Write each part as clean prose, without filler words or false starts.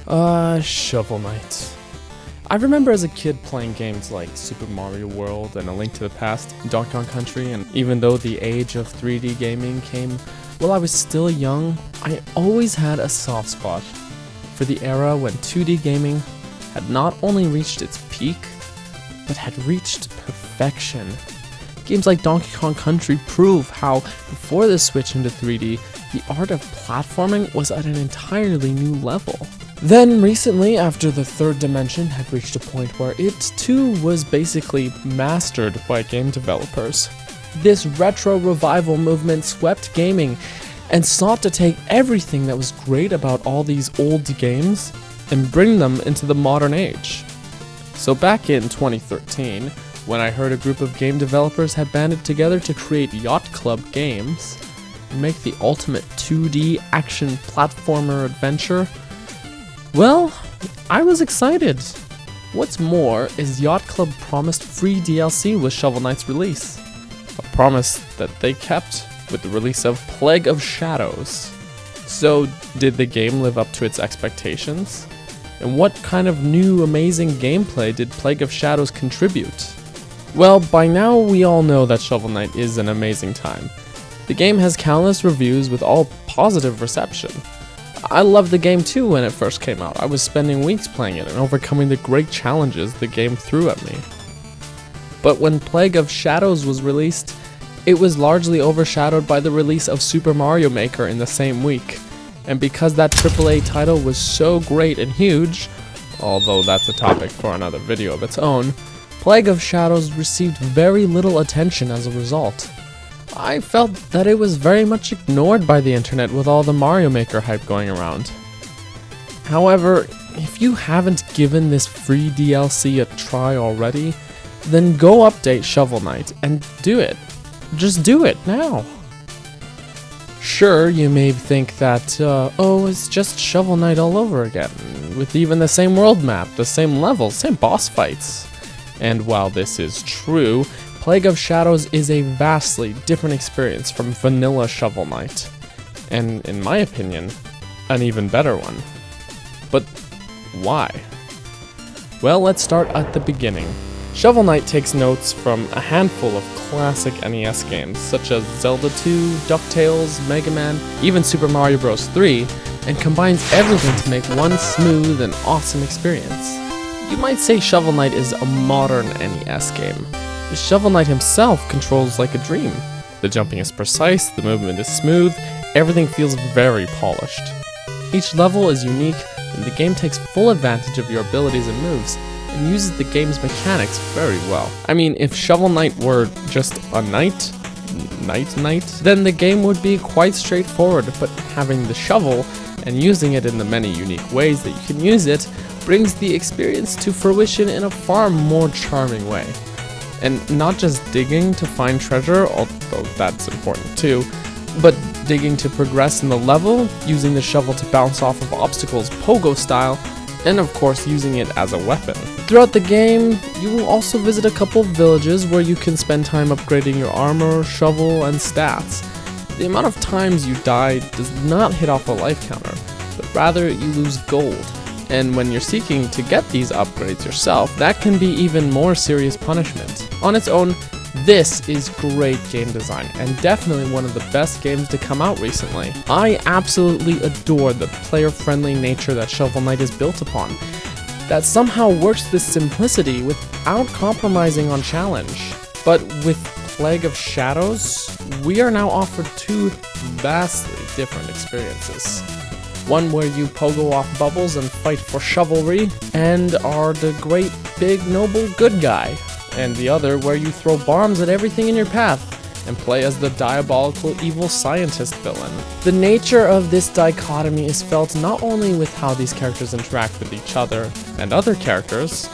Shovel Knight. I remember as a kid playing games like Super Mario World and A Link to the Past, Donkey Kong Country, and even though the age of 3D gaming came while I was still young, I always had a soft spot for the era when 2D gaming had not only reached its peak, but had reached perfection. Games like Donkey Kong Country prove how, before the switch into 3D, the art of platforming was at an entirely new level. Then recently, after the third dimension had reached a point where it too was basically mastered by game developers, this retro revival movement swept gaming and sought to take everything that was great about all these old games and bring them into the modern age. So back in 2013, when I heard a group of game developers had banded together to create Yacht Club Games and make the ultimate 2D action platformer adventure, well, I was excited. What's more is Yacht Club promised free DLC with Shovel Knight's release, a promise that they kept with the release of Plague of Shadows. So, did the game live up to its expectations? And what kind of new amazing gameplay did Plague of Shadows contribute? Well, by now we all know that Shovel Knight is an amazing time. The game has countless reviews with all positive reception. I loved the game too when it first came out. I was spending weeks playing it and overcoming the great challenges the game threw at me. But when Plague of Shadows was released, it was largely overshadowed by the release of Super Mario Maker in the same week. And because that AAA title was so great and huge, although that's a topic for another video of its own, Plague of Shadows received very little attention as a result. I felt that it was very much ignored by the internet with all the Mario Maker hype going around. However, if you haven't given this free DLC a try already, then go update Shovel Knight and do it. Just do it now. Sure, you may think that, it's just Shovel Knight all over again, with even the same world map, the same levels, same boss fights. And while this is true, Plague of Shadows is a vastly different experience from vanilla Shovel Knight, and in my opinion, an even better one. But why? Well, let's start at the beginning. Shovel Knight takes notes from a handful of classic NES games, such as Zelda 2, DuckTales, Mega Man, even Super Mario Bros. 3, and combines everything to make one smooth and awesome experience. You might say Shovel Knight is a modern NES game. Shovel Knight himself controls like a dream. The jumping is precise, the movement is smooth, everything feels very polished. Each level is unique, and the game takes full advantage of your abilities and moves, and uses the game's mechanics very well. I mean, if Shovel Knight were just a knight, then the game would be quite straightforward, but having the shovel and using it in the many unique ways that you can use it brings the experience to fruition in a far more charming way. And not just digging to find treasure, although that's important too, but digging to progress in the level, using the shovel to bounce off of obstacles pogo style, and of course using it as a weapon. Throughout the game, you will also visit a couple villages where you can spend time upgrading your armor, shovel, and stats. The amount of times you die does not hit off a life counter, but rather you lose gold. And when you're seeking to get these upgrades yourself, that can be even more serious punishment. On its own, this is great game design, and definitely one of the best games to come out recently. I absolutely adore the player-friendly nature that Shovel Knight is built upon, that somehow works this simplicity without compromising on challenge. But with Plague of Shadows, we are now offered two vastly different experiences. One where you pogo off bubbles and fight for chivalry, and are the great, big, noble good guy. And the other where you throw bombs at everything in your path, and play as the diabolical evil scientist villain. The nature of this dichotomy is felt not only with how these characters interact with each other and other characters,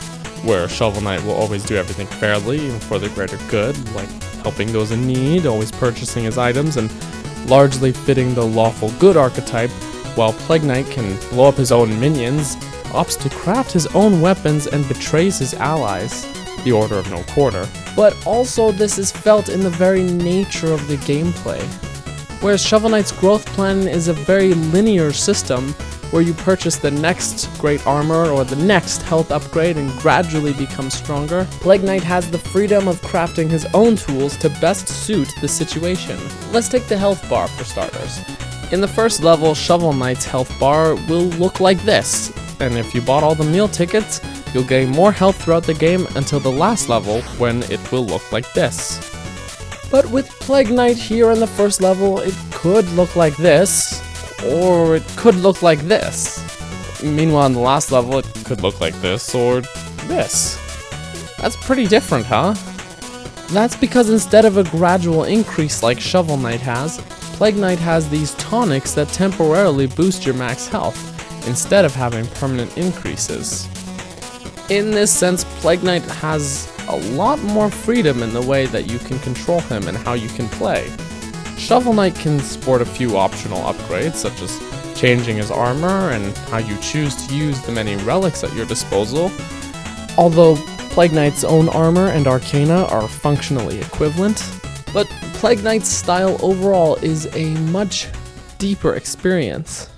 where Shovel Knight will always do everything fairly and for the greater good, like helping those in need, always purchasing his items, and largely fitting the lawful good archetype, while Plague Knight can blow up his own minions, opts to craft his own weapons, and betrays his allies, the Order of No Quarter. But also this is felt in the very nature of the gameplay. Whereas Shovel Knight's growth plan is a very linear system, where you purchase the next great armor or the next health upgrade and gradually become stronger, Plague Knight has the freedom of crafting his own tools to best suit the situation. Let's take the health bar for starters. In the first level, Shovel Knight's health bar will look like this, and if you bought all the meal tickets, you'll gain more health throughout the game until the last level, when it will look like this. But with Plague Knight here in the first level, it could look like this, or it could look like this. Meanwhile, in the last level, it could look like this, or this. That's pretty different, huh? That's because instead of a gradual increase like Shovel Knight has, Plague Knight has these tonics that temporarily boost your max health, instead of having permanent increases. In this sense, Plague Knight has a lot more freedom in the way that you can control him and how you can play. Shovel Knight can sport a few optional upgrades, such as changing his armor and how you choose to use the many relics at your disposal, although Plague Knight's own armor and arcana are functionally equivalent. But Plague Knight's style overall is a much deeper experience.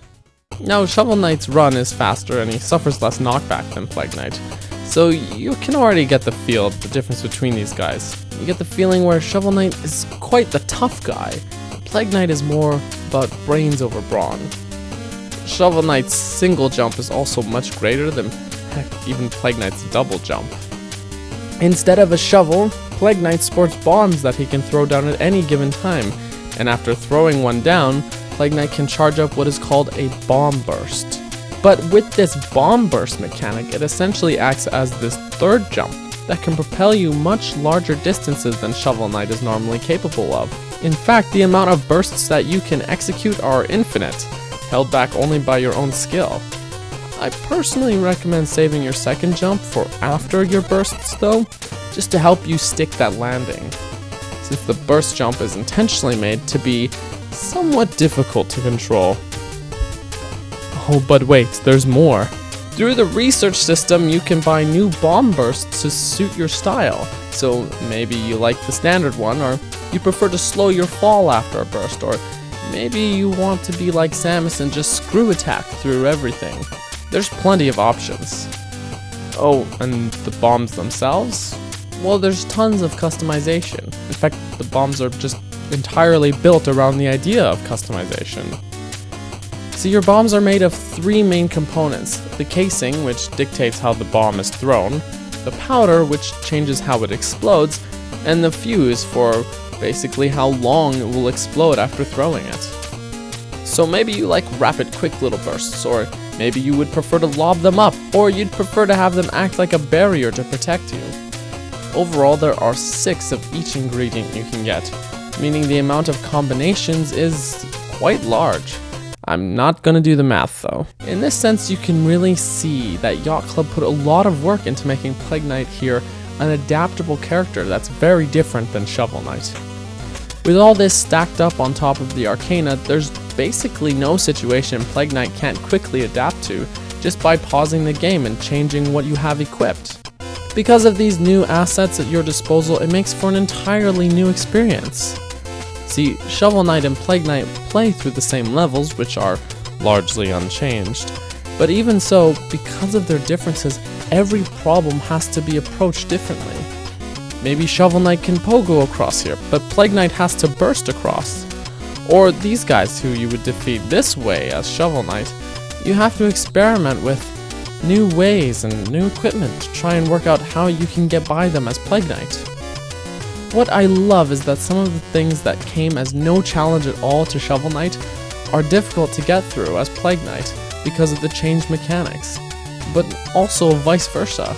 Now, Shovel Knight's run is faster and he suffers less knockback than Plague Knight, so you can already get the feel of the difference between these guys. You get the feeling where Shovel Knight is quite the tough guy. Plague Knight is more about brains over brawn. Shovel Knight's single jump is also much greater than, heck, even Plague Knight's double jump. Instead of a shovel, Plague Knight sports bombs that he can throw down at any given time, and after throwing one down, Plague Knight can charge up what is called a bomb burst. But with this bomb burst mechanic, it essentially acts as this third jump that can propel you much larger distances than Shovel Knight is normally capable of. In fact, the amount of bursts that you can execute are infinite, held back only by your own skill. I personally recommend saving your second jump for after your bursts though, just to help you stick that landing, since the burst jump is intentionally made to be somewhat difficult to control. Oh, but wait, there's more. Through the research system, you can buy new bomb bursts to suit your style. So maybe you like the standard one, or you prefer to slow your fall after a burst, or maybe you want to be like Samus and just screw attack through everything. There's plenty of options. Oh, and the bombs themselves? Well, there's tons of customization. In fact, the bombs are just entirely built around the idea of customization. So your bombs are made of three main components: the casing, which dictates how the bomb is thrown, the powder, which changes how it explodes, and the fuse for basically how long it will explode after throwing it. So maybe you like rapid, quick little bursts, or maybe you would prefer to lob them up, or you'd prefer to have them act like a barrier to protect you. Overall, there are 6 of each ingredient you can get, meaning the amount of combinations is quite large. I'm not gonna do the math though. In this sense, you can really see that Yacht Club put a lot of work into making Plague Knight here an adaptable character that's very different than Shovel Knight. With all this stacked up on top of the Arcana, there's basically no situation Plague Knight can't quickly adapt to just by pausing the game and changing what you have equipped. Because of these new assets at your disposal, it makes for an entirely new experience. See, Shovel Knight and Plague Knight play through the same levels, which are largely unchanged, but even so, because of their differences, every problem has to be approached differently. Maybe Shovel Knight can pogo across here, but Plague Knight has to burst across. Or these guys who you would defeat this way as Shovel Knight, you have to experiment with new ways and new equipment to try and work out how you can get by them as Plague Knight. What I love is that some of the things that came as no challenge at all to Shovel Knight are difficult to get through as Plague Knight because of the changed mechanics, but also vice versa.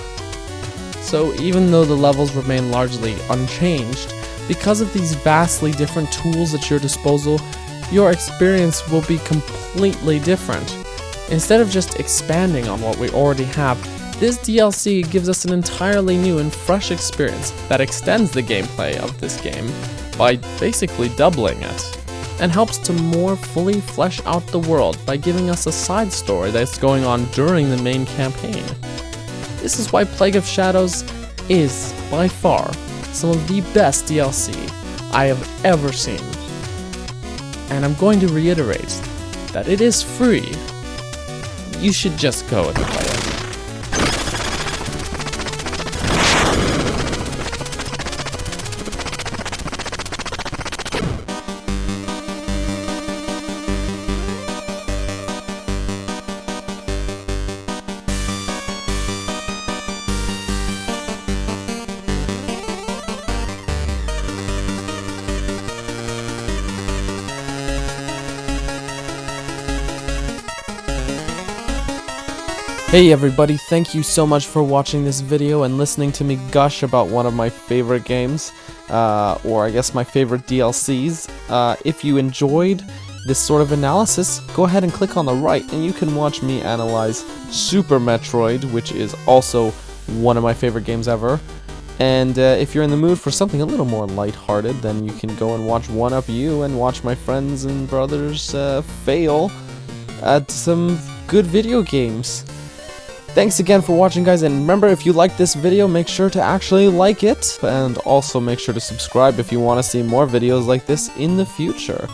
So even though the levels remain largely unchanged, because of these vastly different tools at your disposal, your experience will be completely different. Instead of just expanding on what we already have, this DLC gives us an entirely new and fresh experience that extends the gameplay of this game by basically doubling it, and helps to more fully flesh out the world by giving us a side story that's going on during the main campaign. This is why Plague of Shadows is, by far, some of the best DLC I have ever seen. And I'm going to reiterate that it is free. you should just go and play it. Hey everybody, thank you so much for watching this video and listening to me gush about one of my favorite games, or I guess my favorite DLCs. If you enjoyed this sort of analysis, go ahead and click on the right and you can watch me analyze Super Metroid, which is also one of my favorite games ever. And if you're in the mood for something a little more lighthearted, then you can go and watch One Up You and watch my friends and brothers fail at some good video games. Thanks again for watching, guys, and remember, if you like this video, make sure to actually like it, and also make sure to subscribe if you want to see more videos like this in the future.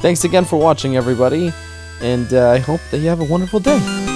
Thanks again for watching, everybody, and I hope that you have a wonderful day.